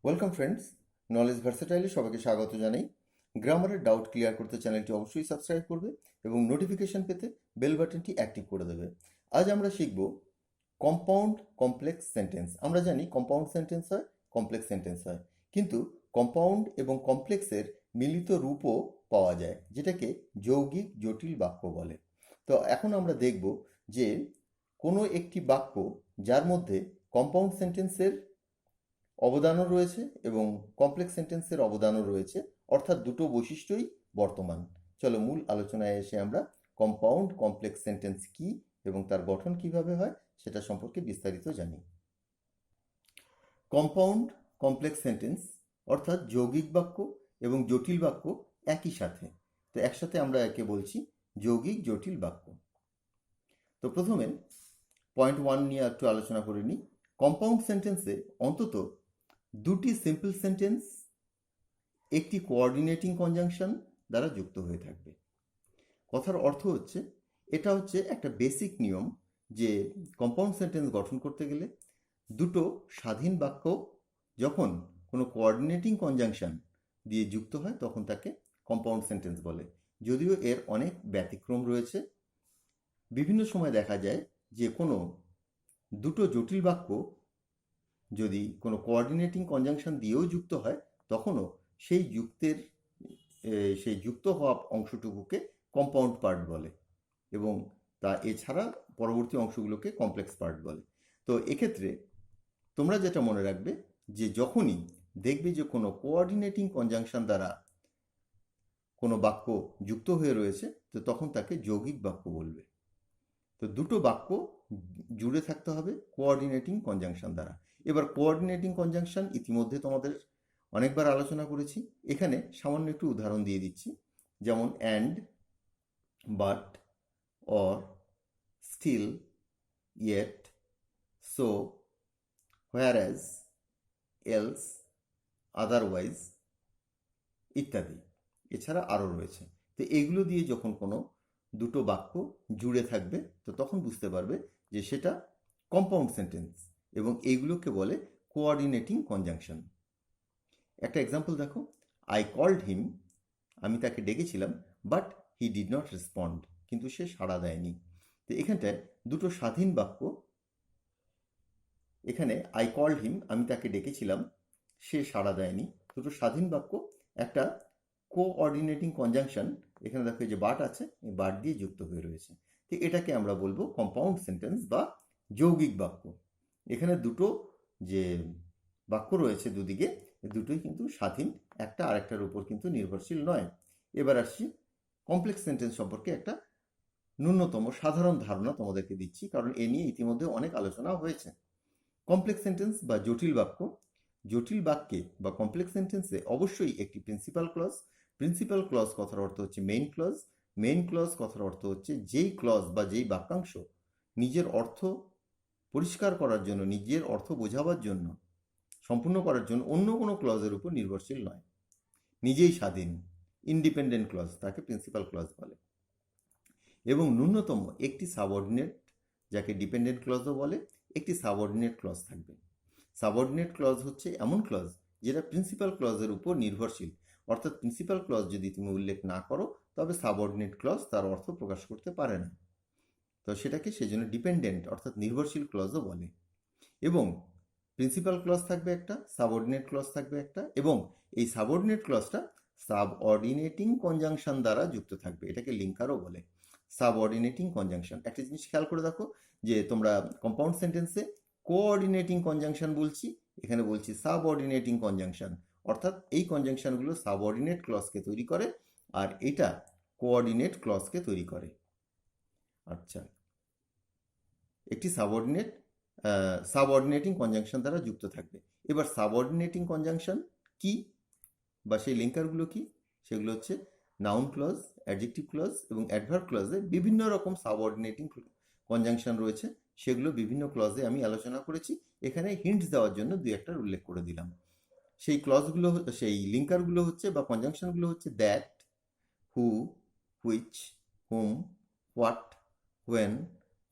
Welcome friends, knowledge ভার্সেটাইলে সবাইকে স্বাগত জানাই। গ্রামারের ডাউট ক্লিয়ার করতে চ্যানেলটি অবশ্যই সাবস্ক্রাইব করবে এবং নোটিফিকেশন পেতে বেল বাটনটি অ্যাক্টিভ করে দেবে। আজ আমরা শিখব কম্পাউন্ড কমপ্লেক্স সেন্টেন্স। আমরা জানি কম্পাউন্ড সেন্টেন্স হয়, কমপ্লেক্স সেন্টেন্স হয়, কিন্তু কম্পাউন্ড এবং কমপ্লেক্সের মিলিত রূপও পাওয়া যায়, যেটাকে যৌগিক জটিল বাক্য বলে। তো এখন আমরা দেখব যে কোনো একটি বাক্য যার মধ্যে কম্পাউন্ড সেন্টেন্সের অবদানও রয়েছে এবং কমপ্লেক্স সেন্টেন্সের অবদানও রয়েছে, অর্থাৎ দুটো বৈশিষ্ট্যই বর্তমান। চলো মূল আলোচনায় এসে আমরা কম্পাউন্ড কমপ্লেক্স সেন্টেন্স কি এবং তার গঠন কিভাবে হয় সেটা সম্পর্কে বিস্তারিত জানি। কম্পাউন্ড কমপ্লেক্স সেন্টেন্স অর্থাৎ যৌগিক বাক্য এবং জটিল বাক্য একই সাথে। তো একসাথে আমরা একে বলছি যৌগিক জটিল বাক্য। তো প্রথমে পয়েন্ট 1 নিয়ে একটু আলোচনা করে নিই। কম্পাউন্ড সেন্টেন্সে অন্তত দুটি সিম্পল সেন্টেন্স একটি কোঅর্ডিনেটিং কনজাংশন দ্বারা যুক্ত হয়ে থাকবে। কথার অর্থ হচ্ছে, এটা হচ্ছে একটা বেসিক নিয়ম যে কম্পাউন্ড সেন্টেন্স গঠন করতে গেলে দুটো স্বাধীন বাক্য যখন কোনো কোঅর্ডিনেটিং কনজাংশন দিয়ে যুক্ত হয় তখন তাকে কম্পাউন্ড সেন্টেন্স বলে। যদিও এর অনেক ব্যতিক্রম রয়েছে। বিভিন্ন সময় দেখা যায় যে কোনো দুটো জটিল বাক্য যদি কোনো কোঅর্ডিনেটিং কনজাংশন দিয়েও যুক্ত হয় তখনও সেই যুক্ত হওয়া অংশটুকুকে কম্পাউন্ড পার্ট বলে এবং তা এছাড়া পরবর্তী অংশগুলোকে কমপ্লেক্স পার্ট বলে। তো এক্ষেত্রে তোমরা যেটা মনে রাখবে যে যখনই দেখবে যে কোনো কোঅর্ডিনেটিং কনজাংশন দ্বারা কোনো বাক্য যুক্ত হয়ে রয়েছে তো তখন তাকে যৌগিক বাক্য বলবে। তো দুটো বাক্য জুড়ে থাকতে হবে কোঅর্ডিনেটিং কনজাংশন দ্বারা। এবার কোঅর্ডিনেটিং কনজাংশন ইতিমধ্যে তোমাদের অনেকবার আলোচনা করেছি, এখানে সামান্য একটু উদাহরণ দিয়ে দিচ্ছি। যেমন and, but, or, still, yet, so, whereas, else, otherwise ইত্যাদি। এছাড়া আরও রয়েছে। তো এগুলো দিয়ে যখন কোনো দুটো বাক্য জুড়ে থাকবে তো তখন বুঝতে পারবে যে সেটা কম্পাউন্ড সেন্টেন্স এবং এইগুলোকে বলে কোঅর্ডিনেটিং কনজাংশন। একটা এক্সাম্পল দেখো, আই কল্ড হিম, আমি তাকে ডেকেছিলাম, but he did not respond, কিন্তু সে সাড়া দেয়নি। তো এখানটায় দুটো স্বাধীন বাক্য, এখানে আই কল্ড হিম, আমি তাকে ডেকেছিলাম, সে সাড়া দেয়নি, দুটো স্বাধীন বাক্য একটা কোঅর্ডিনেটিং কনজাংশন, এখানে দেখো যে বাট আছে, এই বাট দিয়ে যুক্ত হয়ে রয়েছে। তো এটাকে আমরা বলবো কম্পাউন্ড সেন্টেন্স বা যৌগিক বাক্য। এখানে দুটো যে বাক্য রয়েছে দুদিকে, দুটোই কিন্তু স্বাধীন, একটা আরেকটার উপর কিন্তু নির্ভরশীল নয়। এবার আসছি কমপ্লেক্স সেন্টেন্স সম্পর্কে একটা ন্যূনতম সাধারণ ধারণা তোমাদেরকে দিচ্ছি, কারণ এ নিয়ে ইতিমধ্যে অনেক আলোচনা হয়েছে। কমপ্লেক্স সেন্টেন্স বা জটিল বাক্য, জটিল বাক্যে বা কমপ্লেক্স সেন্টেন্সে অবশ্যই একটি প্রিন্সিপাল ক্লজ কথার অর্থ হচ্ছে মেইন ক্লজ কথার অর্থ হচ্ছে যেই ক্লজ বা যেই বাক্যাংশ নিজের অর্থ পরিষ্কার করার জন্য, নিজের অর্থ বোঝাবার জন্য, সম্পূর্ণ করার জন্য অন্য কোনো ক্লজের উপর নির্ভরশীল নয়, নিজেই স্বাধীন, ইন্ডিপেন্ডেন্ট ক্লজ, তাকে প্রিন্সিপাল ক্লজ বলে। এবং ন্যূনতম একটি সাবঅর্ডিনেট, যাকে ডিপেন্ডেন্ট ক্লজও বলে, একটি সাবঅর্ডিনেট ক্লজ থাকবে। সাবঅর্ডিনেট ক্লজ হচ্ছে এমন ক্লজ যেটা প্রিন্সিপাল ক্লজের উপর নির্ভরশীল, অর্থাৎ প্রিন্সিপাল ক্লজ যদি তুমি উল্লেখ না করো তবে সাবঅর্ডিনেট ক্লজ তার অর্থ প্রকাশ করতে পারে না। তো সেটাকে সেজন্য ডিপেন্ডেন্ট অর্থাৎ নির্ভরশীল ক্লজও বলে। এবং প্রিন্সিপাল ক্লজ থাকবে একটা, সাবঅর্ডিনেট ক্লজ থাকবে একটা, এবং এই সাবঅর্ডিনেট ক্লজটা সাবঅর্ডিনেটিং কনজাংশন দ্বারা যুক্ত থাকবে, এটাকে লিঙ্কারও বলে। সাবঅর্ডিনেটিং কনজাংশন, একটা জিনিস খেয়াল করে দেখো যে তোমরা কম্পাউন্ড সেন্টেন্সে কোঅর্ডিনেটিং কনজাংশন বলছি, এখানে বলছি সাবঅর্ডিনেটিং কনজাংশন, অর্থাৎ এই কনজাংশনগুলো সাবঅর্ডিনেট ক্লজকে তৈরি করে আর এটা কোঅর্ডিনেট ক্লজকে তৈরি করে। আচ্ছা, একটি সাবঅর্ডিনেটিং কনজাংশন দ্বারা যুক্ত থাকবে। এবার সাবঅর্ডিনেটিং কনজাংশন কি বা সেই লিঙ্কারগুলো কি, সেগুলো হচ্ছে নাউন ক্লজ, অ্যাডজেক্টিভ ক্লজ এবং অ্যাডভার্ব ক্লজে বিভিন্ন রকম সাবঅর্ডিনেটিং কনজাংশন রয়েছে, সেগুলো বিভিন্ন ক্লজে আমি আলোচনা করেছি, এখানে হিন্টস দেওয়ার জন্য দুই একটার উল্লেখ করে দিলাম। সেই লিঙ্কারগুলো হচ্ছে বা কনজাংশনগুলো হচ্ছে that, who, which, whom, what, when,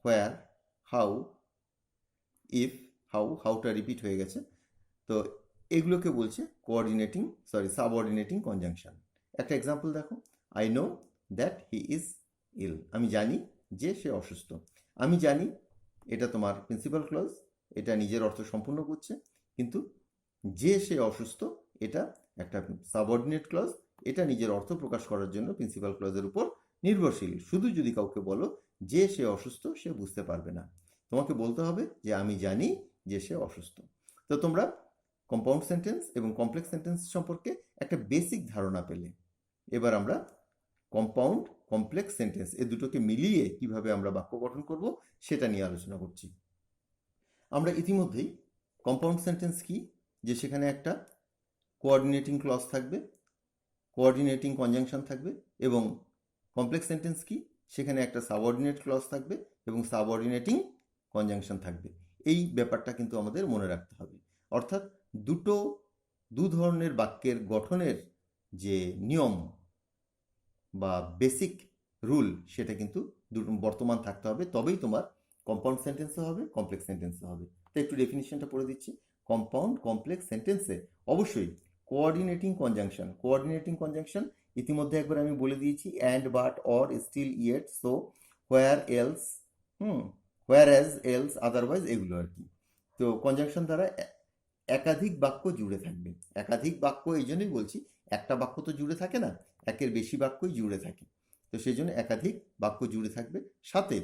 where, how, if, হাউটা রিপিট হয়ে গেছে। তো এগুলোকে বলছে সাবঅর্ডিনেটিং কনজাংশন। একটা এক্সাম্পল দেখো, I know that he is ill, আমি জানি যে সে অসুস্থ। আমি জানি, এটা তোমার প্রিন্সিপাল ক্লজ, এটা নিজের অর্থ সম্পূর্ণ করছে, কিন্তু যে সে অসুস্থ এটা একটা সাবঅর্ডিনেট ক্লজ, এটা নিজের অর্থ প্রকাশ করার জন্য প্রিন্সিপাল ক্লজের উপর নির্ভরশীল। শুধু যদি কাউকে বলো যে সে অসুস্থ, সে বুঝতে পারবে না, তোমাকে বলতে হবে যে আমি জানি যে সে অসুস্থ। তো তোমরা কম্পাউন্ড সেন্টেন্স এবং কমপ্লেক্স সেন্টেন্স সম্পর্কে একটা বেসিক ধারণা পেলে। এবার আমরা কম্পাউন্ড কমপ্লেক্স সেন্টেন্স এ দুটোকে মিলিয়ে কিভাবে আমরা বাক্য গঠন করব সেটা নিয়ে আলোচনা করছি। আমরা ইতিমধ্যেই কম্পাউন্ড সেন্টেন্স কি, যে সেখানে একটা কোঅর্ডিনেটিং ক্লজ থাকবে, কোঅর্ডিনেটিং কনজাংশন থাকবে, এবং কমপ্লেক্স সেন্টেন্স কি, সেখানে একটা সাবঅর্ডিনেট ক্লজ থাকবে এবং সাবঅর্ডিনেটিং কনজাংশন থাকবে। এই ব্যাপারটা কিন্তু আমাদের মনে রাখতে হবে। অর্থাৎ দু ধরনের বাক্যের গঠনের যে নিয়ম বা বেসিক রুল, সেটা কিন্তু বর্তমান থাকতে হবে, তবেই তোমার কম্পাউন্ড সেন্টেন্সও হবে, কমপ্লেক্স সেন্টেন্সও হবে। তো একটু ডেফিনিশনটা পড়ে দিচ্ছি। কম্পাউন্ড কমপ্লেক্স সেন্টেন্সে অবশ্যই কোঅর্ডিনেটিং কনজাংশন ইতিমধ্যে একবার আমি বলে দিয়েছি, and, but, or, still, yet, so, where, else, whereas, else, otherwise, এগুলো আর কি। তো কনজাংশন দ্বারা একাধিক বাক্য জুড়ে থাকবে। একাধিক বাক্য এই জন্যই বলছি, একটা বাক্য তো জুড়ে থাকে না, একের বেশি বাক্যই জুড়ে থাকে। তো সেই জন্য একাধিক বাক্য জুড়ে থাকবে, সাথে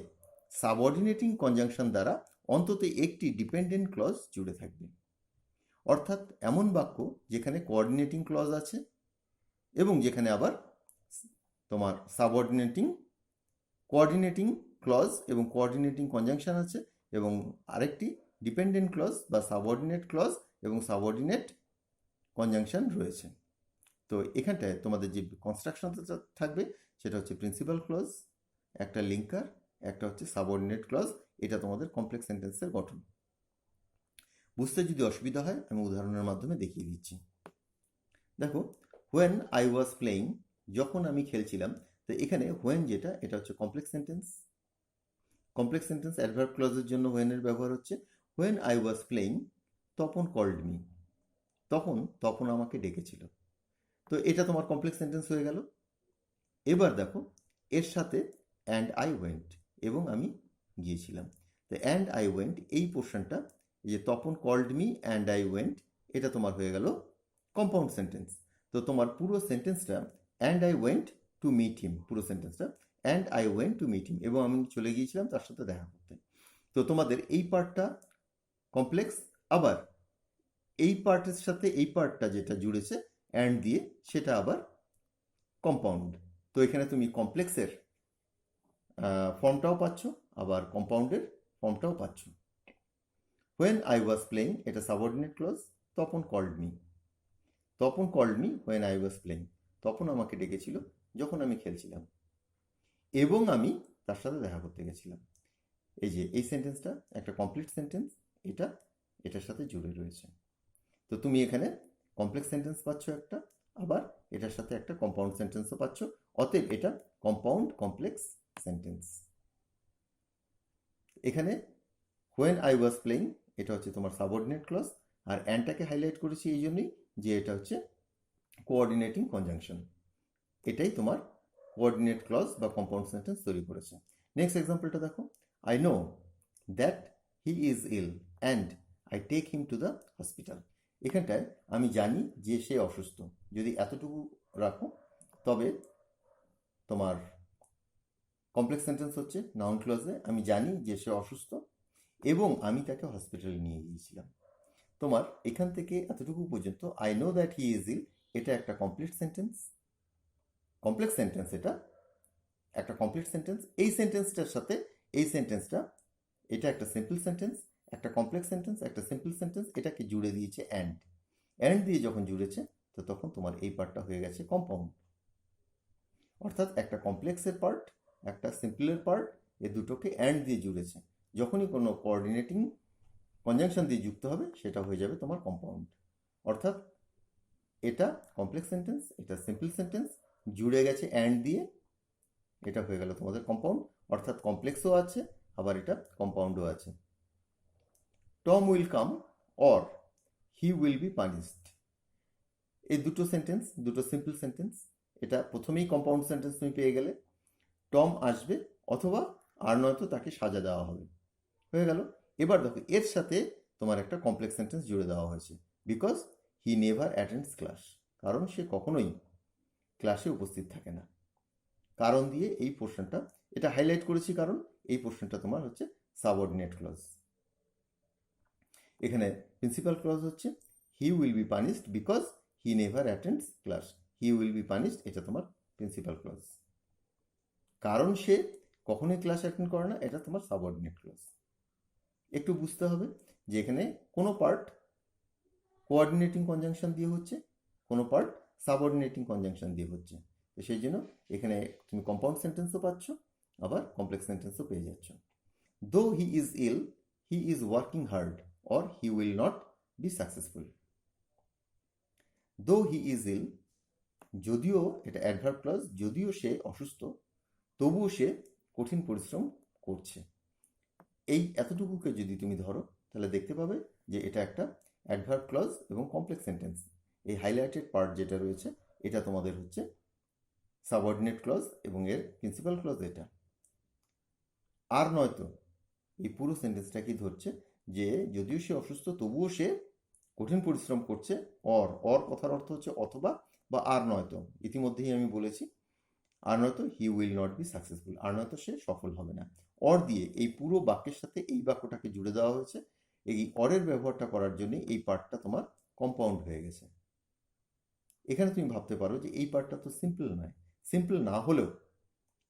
সাবঅর্ডিনেটিং কনজাংশন দ্বারা অন্তত একটি ডিপেন্ডেন্ট ক্লজ জুড়ে থাকবে। অর্থাৎ এমন বাক্য যেখানে কোঅর্ডিনেটিং ক্লজ আছে এবং যেখানে আবার তোমার কোঅর্ডিনেটিং ক্লজ এবং কোঅর্ডিনেটিং কনজাংশন আছে, এবং আরেকটি ডিপেন্ডেন্ট ক্লজ বা সাবঅর্ডিনেট ক্লজ এবং সাবঅর্ডিনেট কনজাংশন রয়েছে। তো এখানটায় তোমাদের যে কনস্ট্রাকশনটা থাকবে সেটা হচ্ছে প্রিন্সিপাল ক্লজ, একটা লিঙ্কার, একটা হচ্ছে সাবঅর্ডিনেট ক্লজ। এটা তোমাদের কমপ্লেক্স সেন্টেন্সের গঠন। বুঝতে যদি অসুবিধা হয় আমি উদাহরণের মাধ্যমে দেখিয়ে দিচ্ছি। দেখো, হোয়েন আই ওয়াজ প্লেয়িং, যখন আমি খেলছিলাম। তো এখানে হোয়েন যেটা, এটা হচ্ছে complex sentence. Complex sentence adverb ক্লজের জন্য হোয়েনের ব্যবহার হচ্ছে। When I was playing Tapan called me, Tapan আমাকে ডেকেছিল। তো এটা তোমার কমপ্লেক্স সেন্টেন্স হয়ে গেল। এবার দেখো, এর সাথে অ্যান্ড আই ওয়েন্ট, এবং আমি গিয়েছিলাম। তো অ্যান্ড আই ওয়েন্ট এই পোর্শনটা, যে Tapan called me and I went, এটা তোমার হয়ে গেল কম্পাউন্ড সেন্টেন্স। তো তোমার পুরো সেন্টেন্সটা and I went to meet him, পুরো সেন্টেন্সটা and I went to meet him, এবং আমি চলে গিয়েছিলাম তার সাথে দেখা করতে। তো তোমাদের এই পার্টটা কমপ্লেক্স, আবার এই পার্টের সাথে এই পার্টটা যেটা জুড়েছে অ্যান্ড দিয়ে, সেটা আবার কম্পাউন্ড। তো এখানে তুমি কমপ্লেক্সের ফর্মটাও পাচ্ছ, আবার কম্পাউন্ডের ফর্মটাও পাচ্ছ। হোয়েন আই ওয়াজ প্লেইং, এটা subordinate clause. Tapan called me when I was playing, Tapan আমাকে ডেকেছিল যখন আমি খেলছিলাম, এবং আমি তার সাথে দেখা করতে গেছিলাম। এই যে এই সেন্টেন্সটা একটা কমপ্লিট সেন্টেন্স, এটার সাথে জুড়ে রয়েছে। তো তুমি এখানে কমপ্লেক্স সেন্টেন্স পাচ্ছ একটা, আবার এটার সাথে একটা কম্পাউন্ড সেন্টেন্সও পাচ্ছ। অতএব এটা কম্পাউন্ড কমপ্লেক্স সেন্টেন্স। এখানে হোয়েন আই ওয়াজ প্লেইং, এটা হচ্ছে তোমার সাবঅর্ডিনেট ক্লজ, আর অ্যান্ডটাকে হাইলাইট করেছি এই জন্যই যে এটা হচ্ছে কোঅর্ডিনেটিং কনজাংশন। এটাই তোমার কোঅর্ডিনেট ক্লজ বা কম্পাউন্ড সেন্টেন্স তৈরি করেছে। নেক্সট এক্সাম্পলটা দেখো, I know that he is ill and I take him to the hospital. এখানটায় আমি জানি যে সে অসুস্থ, যদি এতটুকু রাখো তবে তোমার কমপ্লেক্স সেন্টেন্স হচ্ছে নাউন ক্লজে, আমি জানি যে সে অসুস্থ এবং আমি তাকে হসপিটালে নিয়ে গিয়েছিলাম। তোমার এখান থেকে এতটুকু পর্যন্ত I know that he is ill, এটা একটা কমপ্লিট সেন্টেন্স, কমপ্লেক্স সেন্টেন্স, এটা একটা কমপ্লিট সেন্টেন্স। এই সেন্টেন্সটার সাথে এই সেন্টেন্সটা, এটা একটা সিম্পল সেন্টেন্স, একটা কমপ্লেক্স সেন্টেন্স, একটা সিম্পল সেন্টেন্স, এটাকে জুড়ে দিয়েছে অ্যান্ড দিয়ে যখন জুড়েছে, তো তখন তোমার এই পার্টটা হয়ে গেছে কম্পাউন্ড। অর্থাৎ একটা কমপ্লেক্সের পার্ট, একটা সিম্পলের পার্ট, এ দুটোকে অ্যান্ড দিয়ে জুড়েছে। যখনই কোনো কোঅর্ডিনেটিং কনজাংশন দিয়ে যুক্ত হবে সেটা হয়ে যাবে তোমার কম্পাউন্ড। অর্থাৎ এটা কমপ্লেক্স সেন্টেন্স, এটা সিম্পল সেন্টেন্স, জুড়ে গেছে অ্যান্ড দিয়ে, এটা হয়ে গেল তোমাদের কম্পাউন্ড। অর্থাৎ কমপ্লেক্সও আছে, আবার এটা কম্পাউন্ডও আছে। Tom will come or he will be punished. এই দুটো সেন্টেন্স, দুটো সিম্পল সেন্টেন্স। এটা প্রথমেই কম্পাউন্ড সেন্টেন্স তুমি পেয়ে গেলে। টম আসবে অথবা আর নয়তো তাকে সাজা দেওয়া হবে, হয়ে গেল। এবার দেখো এর সাথে তোমার একটা কমপ্লেক্স সেন্টেন্স জুড়ে দেওয়া হয়েছে, because he never attends class, কারণ সে কখনোই ক্লাসে উপস্থিত থাকে না। কারণ দিয়ে এই পোর্শনটা এটা হাইলাইট করেছি, কারণ এই পোর্শনটা তোমার হচ্ছে সাবঅর্ডিনেট ক্লজ। এখানে প্রিন্সিপাল ক্লজ হচ্ছে হি will be punished because he never attends class. He will be punished, এটা তোমার প্রিন্সিপাল ক্লজ। কারণ সে কখনোই ক্লাস অ্যাটেন্ড করে না, এটা তোমার সাবঅর্ডিনেট ক্লজ। একটু বুঝতে হবে যে এখানে কোনো পার্ট কোঅর্ডিনেটিং কনজাংশন দিয়ে হচ্ছে, কোনো পার্ট সাবঅর্ডিনেটিং কনজাংশন দিয়ে হচ্ছে। তো সেই জন্য এখানে তুমি কম্পাউন্ড সেন্টেন্সও পাচ্ছ, আবার কমপ্লেক্স সেন্টেন্সও পেয়ে যাচ্ছ। Though he is ill, he is working hard, or he will not be successful. Though he is ইল, যদিও এটা অ্যাডভার্ব ক্লজ, যদিও সে অসুস্থ তবুও সে কঠিন পরিশ্রম করছে। এই এতটুকুকে যদি তুমি ধরো তাহলে দেখতে পাবে যে এটা একটা অ্যাডভার্ব ক্লজ এবং কমপ্লেক্স সেন্টেন্স। এই হাইলাইটেড পার্ট যেটা রয়েছে এটা তোমাদের হচ্ছে সাবঅর্ডিনেট ক্লজ এবং এর প্রিন্সিপাল ক্লজ এটা। আর নয়তো এই পুরো সেন্টেন্সটা কি ধরছে যে যদিও সে অসুস্থ তবুও সে কঠিন পরিশ্রম করছে। অর কথার অর্থ হচ্ছে অথবা বা আর নয়তো, ইতিমধ্যেই আমি বলেছি। আর নয়তো he will not be successful, আর নয়তো সে সফল হবে না। অর দিয়ে এই পুরো বাক্যের সাথে এই বাক্যটাকে জুড়ে দেওয়া হয়েছে। এই অরের ব্যবহারটা করার জন্য এই পার্টটা তোমার কম্পাউন্ড হয়ে গেছে। এখানে তুমি ভাবতে পারো যে এই পার্টটা তো সিম্পল নয়। সিম্পল না হলেও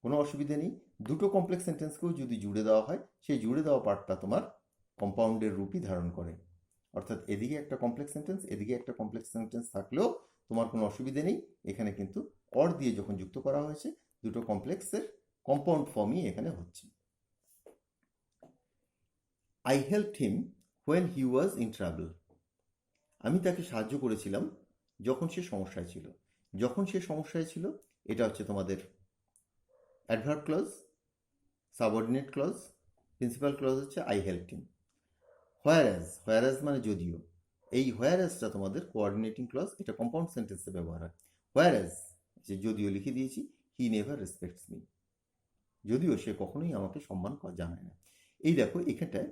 কোনো অসুবিধা নেই, দুটো কমপ্লেক্স সেন্টেন্সকেও যদি জুড়ে দেওয়া হয় সেই জুড়ে দেওয়া পার্টটা তোমার কম্পাউন্ডের রূপই ধারণ করে। অর্থাৎ এদিকে একটা কমপ্লেক্স সেন্টেন্স, এদিকে একটা কমপ্লেক্স সেন্টেন্স থাকলেও তোমার কোনো অসুবিধে নেই। এখানে কিন্তু অর দিয়ে যখন যুক্ত করা হয়েছে দুটো কমপ্লেক্সের কম্পাউন্ড ফর্মই এখানে হচ্ছে। I helped him when he was in travel, আমি তাকে সাহায্য করেছিলাম যখন সে সমস্যায় ছিল। যখন সে সমস্যায় ছিল এটা হচ্ছে তোমাদের adverb clause, subordinate clause, principal clause হচ্ছে আই হেল্পড হিম। হোয়ারাজ মানে যদিও, এই হোয়ারাজটা তোমাদের কোঅর্ডিনেটিং ক্লজ, এটা কম্পাউন্ড সেন্টেন্সে ব্যবহার হয়। হোয়ারাজ যে যদিও লিখে দিয়েছি, হি নেভার রেসপেক্টস মি, যদিও সে কখনোই আমাকে সম্মান জানায় না। এই দেখো এখানটায়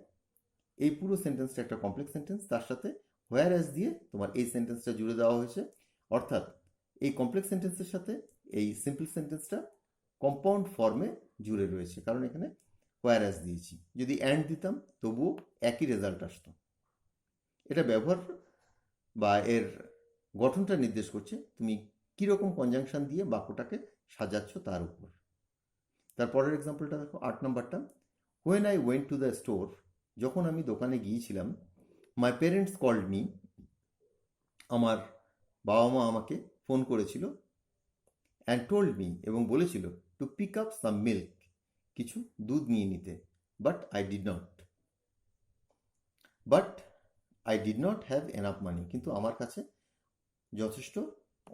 এই পুরো সেন্টেন্সটা একটা কমপ্লেক্স সেন্টেন্স, তার সাথে হোয়ারাজ দিয়ে তোমার এই সেন্টেন্সটা জুড়ে দেওয়া হয়েছে। অর্থাৎ এই কমপ্লেক্স সেন্টেন্সের সাথে এই সিম্পল সেন্টেন্সটা কম্পাউন্ড ফর্মে জুড়ে রয়েছে, কারণ এখানে হোয়ারাজ দিয়েছি। যদি অ্যান্ড দিতাম তবুও একই রেজাল্ট আসতো। এটা ব্যবহার বা এর গঠনটা নির্দেশ করছে তুমি কীরকম কনজাংশন দিয়ে বাক্যটাকে সাজাচ্ছ তার উপর। তারপরের এক্সাম্পলটা দেখো, 8 নম্বরটা। When I went to the store, যখন আমি দোকানে গিয়েছিলাম। মাই পেরেন্টস কল্ড মি, আমার বাবা মা আমাকে ফোন করেছিল। অ্যান্ড টোল্ড মি, এবং বলেছিল to pick up some milk, কিছু দুধ নিয়ে নিতে। But I did not have enough money, কিন্তু আমার কাছে যথেষ্ট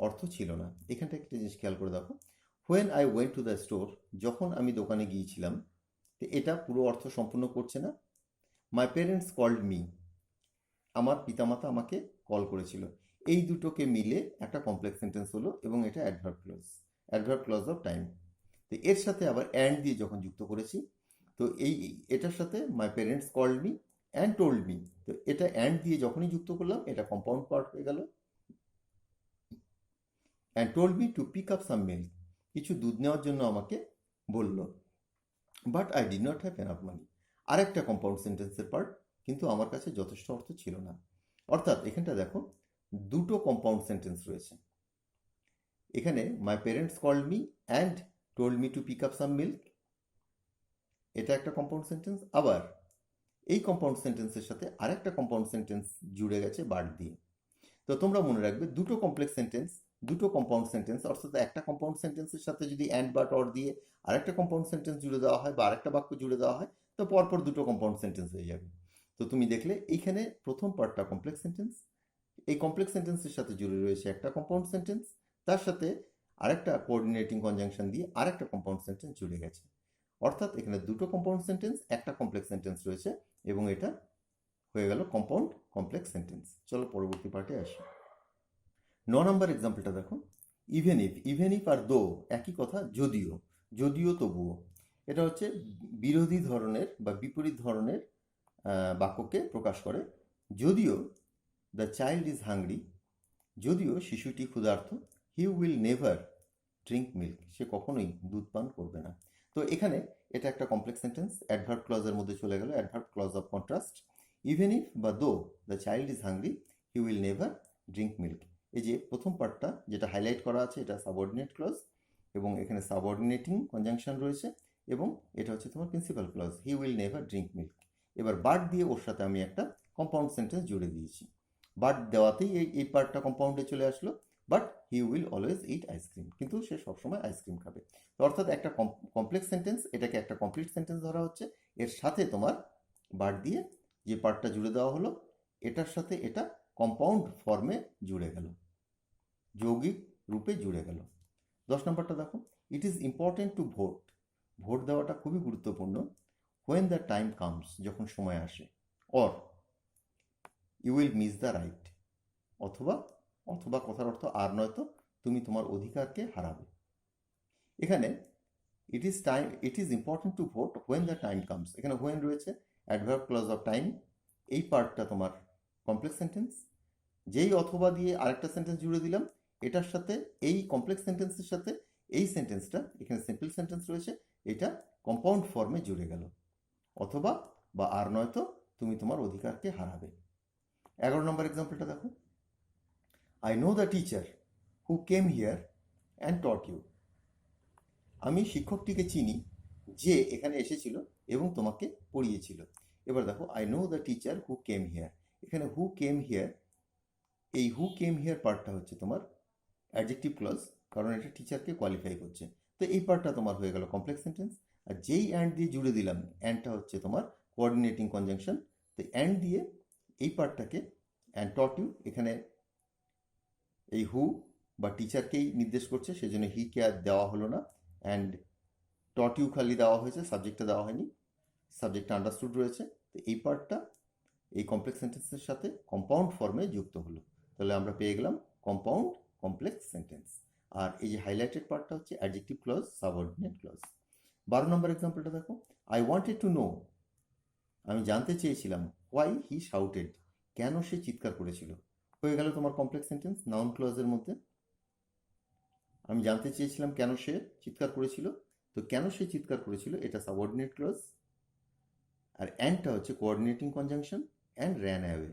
অর্থ ছিল না। এখানটা একটা জিনিস খেয়াল করে দেখো, when I went to the store, যখন আমি দোকানে গিয়েছিলাম, এটা পুরো অর্থ সম্পূর্ণ করছে না। মাই পেরেন্টস কল্ড মি, আমার পিতামাতা আমাকে কল করেছিল। এই দুটোকে মিলে একটা কমপ্লেক্স সেন্টেন্স হলো এবং এটা অ্যাডভার্ব ক্লজ অফ টাইম। তো এর সাথে আবার অ্যান্ড দিয়ে যখন যুক্ত করেছি, তো এটার সাথে my parents called me and told me, তো এটা অ্যান্ড দিয়ে যখনই যুক্ত করলাম এটা কম্পাউন্ড পার্ট হয়ে গেল। And told me to pick up some milk, কিছু দুধ নেওয়ার জন্য আমাকে বলল। But I did not have enough money, আরেকটা কম্পাউন্ড সেন্টেন্সের পার্ট, কিন্তু আমার কাছে যথেষ্ট অর্থ ছিল না। অর্থাৎ এখানটা দেখো দুটো কম্পাউন্ড সেন্টেন্স রয়েছে। এখানে my parents called me and told me to pick up some milk, এটা একটা কম্পাউন্ড সেন্টেন্স। আবার এই কম্পাউন্ড সেন্টেন্সের সাথে আরেকটা কম্পাউন্ড সেন্টেন্স জুড়ে গেছে বাট দিয়ে। তো তোমরা মনে রাখবে দুটো কমপ্লেক্স সেন্টেন্স, দুটো কম্পাউন্ড সেন্টেন্স, অর্থাৎ একটা কম্পাউন্ড সেন্টেন্সের সাথে যদি অ্যান্ড বাট অর দিয়ে আরেকটা কম্পাউন্ড সেন্টেন্স জুড়ে দেওয়া হয় বা আরেকটা বাক্য জুড়ে দেওয়া হয়, তো পরপর দুটো কম্পাউন্ড সেন্টেন্স হয়ে যাবে। তো তুমি দেখলে এইখানে প্রথম পার্টটা কমপ্লেক্স সেন্টেন্স, এই কমপ্লেক্স সেন্টেন্সের সাথে জুড়ে রয়েছে একটা কম্পাউন্ড সেন্টেন্স, তার সাথে আরেকটা কোঅর্ডিনেটিং কনজাংশন দিয়ে আরেকটা কম্পাউন্ড সেন্টেন্স জুড়ে গেছে। অর্থাৎ এখানে দুটো কম্পাউন্ড সেন্টেন্স, একটা কমপ্লেক্স সেন্টেন্স রয়েছে এবং এটা হয়ে গেল কম্পাউন্ড কমপ্লেক্স সেন্টেন্স। চলো পরবর্তী পার্টে আসি। 9 নম্বর এক্সাম্পলটা দেখো। ইভেন ইফ আর দো একই কথা, যদিও, যদিও তবুও। এটা হচ্ছে বিরোধী ধরনের বা বিপরীত ধরনের বাক্যকে প্রকাশ করে। যদিও দ্য চাইল্ড ইজ হাংরি, যদিও শিশুটি ক্ষুধার্ত, he will never drink milk, সে কখনোই দুধ পান করবে না। তো এখানে এটা একটা কমপ্লেক্স সেন্টেন্স, অ্যাডভার্ব ক্লজের মধ্যে চলে গেল, adverb clause of contrast. Even if বা though the child is hungry, he will never drink milk. এই যে প্রথম পার্টটা যেটা হাইলাইট করা আছে এটা সাবঅর্ডিনেট ক্লজ, এবং এখানে সাবঅর্ডিনেটিং কনজাংশন রয়েছে, এবং এটা হচ্ছে তোমার principal clause, he will never drink milk. এবার বাট দিয়ে ওর সাথে আমি একটা কম্পাউন্ড সেন্টেন্স জুড়ে দিয়েছি। বাট দেওয়াতেই এই পার্টটা কম্পাউন্ডে চলে আসলো। But he will always it ice cream, কিন্তু সে সবসময় আইসক্রিম খাবে। তো অর্থাৎ একটা কমপ্লেক্স সেন্টেন্স, এটাকে একটা কমপ্লিট সেন্টেন্স ধরা হচ্ছে। এর সাথে তোমার বাট দিয়ে যে পার্টটা জুড়ে দেওয়া হলো, এটার সাথে এটা কম্পাউন্ড ফর্মে জুড়ে গেল, যৌগিক রূপে জুড়ে গেল। 10 নম্বরটা দেখো। It is important to vote, vote দেওয়াটা খুবই গুরুত্বপূর্ণ। হোয়েন দ্য টাইম কামস, যখন সময় আসে। Or you will miss the right, অথবা, অথবা কথার অর্থ আর নয়তো তুমি তোমার অধিকারকে হারাবে। এখানে it is important to vote when the time comes, এখানে হোয়েন রয়েছে, অ্যাডভার্ব ক্লজ অফ টাইম। এই পার্টটা তোমার কমপ্লেক্স সেন্টেন্স। যেই অথবা দিয়ে আরেকটা সেন্টেন্স জুড়ে দিলাম, এটার সাথে এই কমপ্লেক্স সেন্টেন্সের সাথে এই সেন্টেন্সটা, এখানে সিম্পল সেন্টেন্স রয়েছে, এটা কম্পাউন্ড ফর্মে জুড়ে গেল, অথবা বা আর নয়তো তুমি তোমার অধিকারকে হারাবে। 11 নম্বর এক্সাম্পলটা দেখো। I know the teacher who came here and taught you, আমি শিক্ষকটিকে চিনি যে এখানে এসেছিল এবং তোমাকে পড়িয়েছিল। এবার দেখো, I know the teacher who came here, এখানে হু কেম হিয়ার, এই হু কেম হিয়ার পার্টটা হচ্ছে তোমার অ্যাডজেক্টিভ ক্লজ, কারণ এটা টিচারকে কোয়ালিফাই করছে। তো এই পার্টটা তোমার হয়ে গেল কমপ্লেক্স সেন্টেন্স। আর যেই অ্যান্ড দিয়ে জুড়ে দিলাম, অ্যান্ডটা হচ্ছে তোমার কোঅর্ডিনেটিং কনজাংশন। তো অ্যান্ড দিয়ে এই পার্টটাকে, অ্যান্ড টট ইউ, এখানে এই হু বা টিচারকেই নির্দেশ করছে, সেজন্য হি কে আর দেওয়া হলো না, অ্যান্ড টট ইউ খালি দেওয়া হয়েছে, সাবজেক্টটা দেওয়া হয়নি, সাবজেক্টটা আন্ডারস্টুড রয়েছে। তো এই পার্টটা এই কমপ্লেক্স সেন্টেন্সের সাথে কম্পাউন্ড ফর্মে যুক্ত হলো। তাহলে আমরা পেয়ে গেলাম কম্পাউন্ড কমপ্লেক্স সেন্টেন্স। আর এই যে হাইলাইটেড পার্টটা হচ্ছে অ্যাডজেক্টিভ ক্লজ, সাবঅর্ডিনেট ক্লজ। 12 নম্বর এক্সাম্পলটা দেখো। আই ওয়ান্টেড টু নো, আমি জানতে চেয়েছিলাম, হোয়াই হি শাউটেড, কেন সে চিৎকার করেছিল। হয়ে গেল তোমার কমপ্লেক্স সেন্টেন্স নাউন ক্লজের মধ্যে। আমি জানতে চেয়েছিলাম কেন সে চিৎকার করেছিল, তো কেন সে চিৎকার করেছিল এটা সাবঅর্ডিনেট ক্লজ। আর অ্যান্ডটা হচ্ছে coordinating conjunction, and ran away,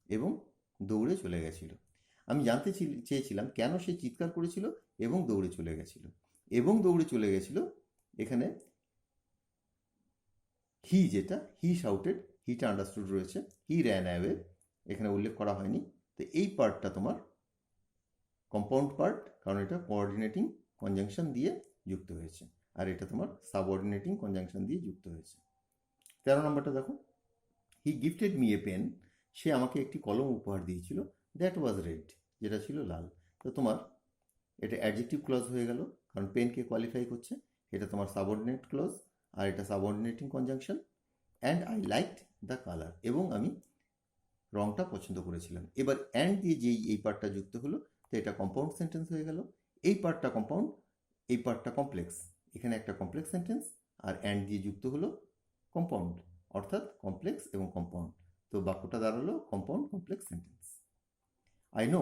এবং দৌড়ে চলে গেছিল। আমি জানতে চেয়েছিলাম কেন সে চিৎকার করেছিল এবং দৌড়ে চলে গেছিল। এবং দৌড়ে চলে গেছিল, এখানে হি, যেটা হি শাউটেড, হিটা আন্ডারস্টুড রয়েছে, হি র্যান অ্যাওয়ে এখানে উল্লেখ করা হয়নি। তো এই পার্টটা তোমার কম্পাউন্ড পার্ট, কারণ এটা কোঅর্ডিনেটিং কনজাংশন দিয়ে যুক্ত হয়েছে, আর এটা তোমার সাবঅর্ডিনেটিং কনজাংশন দিয়ে যুক্ত হয়েছে। 13 নম্বরটা দেখো। He gifted me a pen, সে আমাকে একটি কলম উপহার দিয়েছিল, দ্যাট ওয়াজ রেড, যেটা ছিল লাল। তো তোমার এটা অ্যাডজেক্টিভ ক্লজ হয়ে গেল, কারণ পেনকে কোয়ালিফাই করছে, এটা তোমার সাবঅর্ডিনেট ক্লজ, আর এটা subordinating conjunction. And I liked the colour, এবং আমি রংটা পছন্দ করেছিলাম। এবার অ্যান্ড দিয়ে যেই এই পার্টটা যুক্ত হলো, তো এটা কম্পাউন্ড সেন্টেন্স হয়ে গেল। এই পার্টটা কম্পাউন্ড, এই পার্টটা কমপ্লেক্স, এখানে একটা কমপ্লেক্স সেন্টেন্স, আর অ্যান্ড দিয়ে যুক্ত হলো কম্পাউন্ড, অর্থাৎ কমপ্লেক্স এবং কম্পাউন্ড। তো বাক্যটা দাঁড়ালো compound complex sentence. I know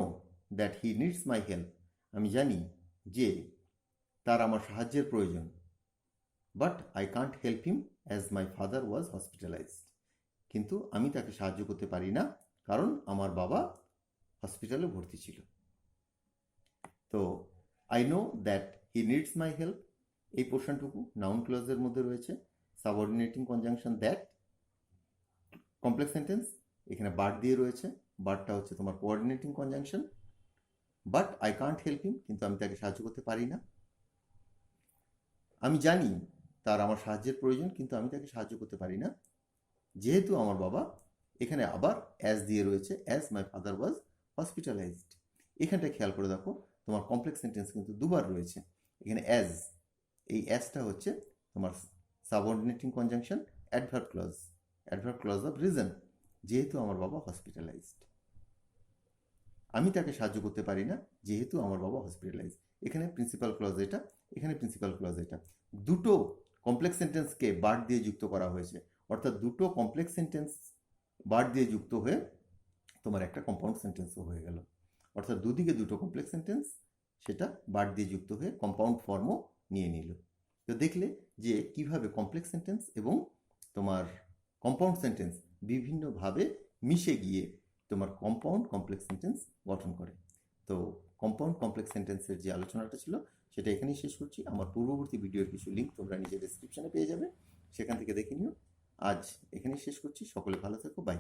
that he needs my help, আমি জানি যে তার আমার সাহায্যের প্রয়োজন। But I can't help him as my father was hospitalised, কিন্তু আমি তাকে সাহায্য করতে পারি না, কারণ আমার বাবা হসপিটালে ভর্তি ছিল। তো I know that he needs my help, এই পোর্শনটুকু নাউন ক্লজের মধ্যে রয়েছে, subordinating conjunction that, complex sentence, এখানে বাট দিয়ে রয়েছে, বাটটা হচ্ছে তোমার coordinating conjunction. But I can't help him, কিন্তু আমি তাকে সাহায্য করতে পারি না। আমি জানি তার আমার সাহায্যের প্রয়োজন, কিন্তু আমি তাকে সাহায্য করতে পারি না, যেহেতু আমার বাবা, এখানে আবার অ্যাজ দিয়ে রয়েছে, as my father was hospitalised. এখানটা খেয়াল করে দেখো, তোমার কমপ্লেক্স সেন্টেন্স কিন্তু দুবার রয়েছে। এখানে অ্যাজ, এই অ্যাজটা হচ্ছে তোমার subordinating conjunction, adverb clause of reason. যেহেতু আমার বাবা হসপিটালাইজড। আমি তাকে সাহায্য করতে পারি না, যেহেতু আমার বাবা হসপিটালাইজড। এখানে প্রিন্সিপাল ক্লজ এটা, এখানে প্রিন্সিপাল ক্লজ এটা। দুটো কমপ্লেক্স সেন্টেন্সকে বাট দিয়ে যুক্ত করা হয়েছে, অর্থাৎ দুটো কমপ্লেক্স সেন্টেন্স বাট দিয়ে যুক্ত হয়ে তোমার একটা কম্পাউন্ড সেন্টেন্সও হয়ে গেল। অর্থাৎ দুদিকে দুটো কমপ্লেক্স সেন্টেন্স, সেটা বাট দিয়ে যুক্ত হয়ে কম্পাউন্ড ফর্মও নিয়ে নিল। তো দেখলে যে কিভাবে কমপ্লেক্স সেন্টেন্স এবং তোমার কম্পাউন্ড সেন্টেন্স বিভিন্নভাবে মিশে গিয়ে তোমার কম্পাউন্ড কমপ্লেক্স সেন্টেন্স গঠন করে। তো কম্পাউন্ড কমপ্লেক্স সেন্টেন্সের যে আলোচনাটা ছিল সেটা এখানেই শেষ করছি। আমার পূর্ববর্তী ভিডিওর কিছু লিঙ্ক তোমরা নিজের ডেসক্রিপশনে পেয়ে যাবে, সেখান থেকে দেখে নিও। আজ এখানেই শেষ করছি। সকলে ভালো থেকো, বাই।